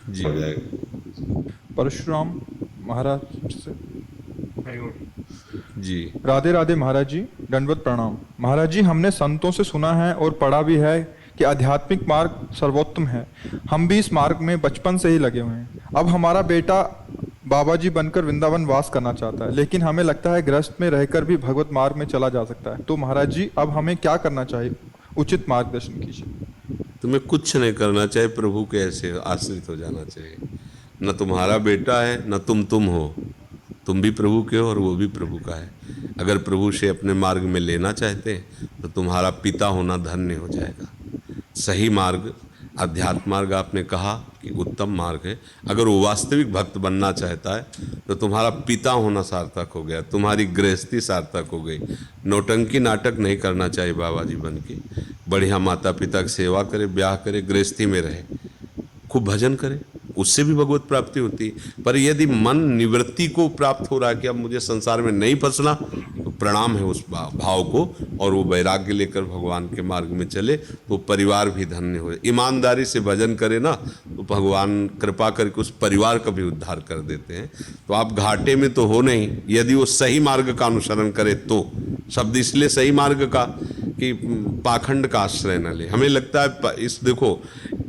जी हो जाएगा। परशुराम महाराज से। जी। राधे राधे महाराज जी, दंडवत प्रणाम। महाराज जी, हमने संतों से सुना है और पढ़ा भी है कि आध्यात्मिक मार्ग सर्वोत्तम है। हम भी इस मार्ग में बचपन से ही लगे हुए हैं। अब हमारा बेटा बाबा जी बनकर वृंदावन वास करना चाहता है, लेकिन हमें लगता है गृहस्थ में रहकर भी भगवत मार्ग में चला जा सकता है। तो महाराज जी, अब हमें क्या करना चाहिए? उचित मार्गदर्शन कीजिए। तुम्हें कुछ नहीं करना चाहिए, प्रभु के ऐसे आश्रित हो जाना चाहिए। न तुम्हारा बेटा है न तुम हो, तुम भी प्रभु के हो और वो भी प्रभु का है। अगर प्रभु से अपने मार्ग में लेना चाहते हैं तो तुम्हारा पिता होना धन्य हो जाएगा। सही मार्ग, अध्यात्म मार्ग आपने कहा कि उत्तम मार्ग है। अगर वो वास्तविक भक्त बनना चाहता है तो तुम्हारा पिता होना सार्थक हो गया, तुम्हारी गृहस्थी सार्थक हो गई। नौटंकी नाटक नहीं करना चाहिए बाबा जी बन के। बढ़िया माता पिता की सेवा करे, ब्याह करे, गृहस्थी में रहे, खूब भजन करे, उससे भी भगवत प्राप्ति होती है। पर यदि मन निवृत्ति को प्राप्त हो रहा है कि अब मुझे संसार में नहीं फंसना, तो प्रणाम है उस भाव को, और वो वैराग्य लेकर भगवान के मार्ग में चले तो परिवार भी धन्य हो। ईमानदारी से भजन करे ना तो भगवान कृपा करके उस परिवार का भी उद्धार कर देते हैं। तो आप घाटे में तो हो नहीं, यदि वो सही मार्ग का अनुसरण करे तो। शब्द इसलिए सही मार्ग का कि पाखंड का आश्रय न ले। हमें लगता है इस देखो,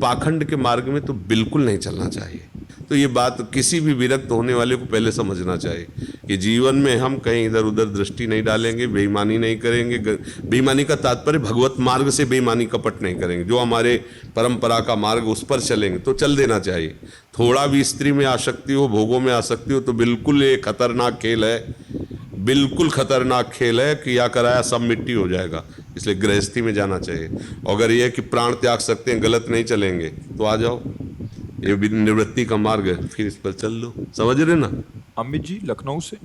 पाखंड के मार्ग में तो बिल्कुल नहीं चलना चाहिए। तो ये बात किसी भी विरक्त होने वाले को पहले समझना चाहिए कि जीवन में हम कहीं इधर उधर दृष्टि नहीं डालेंगे, बेईमानी नहीं करेंगे। बेईमानी का तात्पर्य भगवत मार्ग से बेईमानी कपट नहीं करेंगे। जो हमारे परंपरा का मार्ग उस पर चलेंगे तो चल देना चाहिए। थोड़ा भी स्त्री में आसक्ति हो, भोगों में आसक्ति हो तो बिल्कुल ये खतरनाक खेल है, बिल्कुल खतरनाक खेल है। किया कराया सब मिट्टी हो जाएगा। इसलिए गृहस्थी में जाना चाहिए। अगर ये कि प्राण त्याग सकते हैं, गलत नहीं चलेंगे, तो आ जाओ, ये निवृत्ति का मार्ग है, फिर इस पर चल लो। समझ रहे ना? अमित जी, लखनऊ से।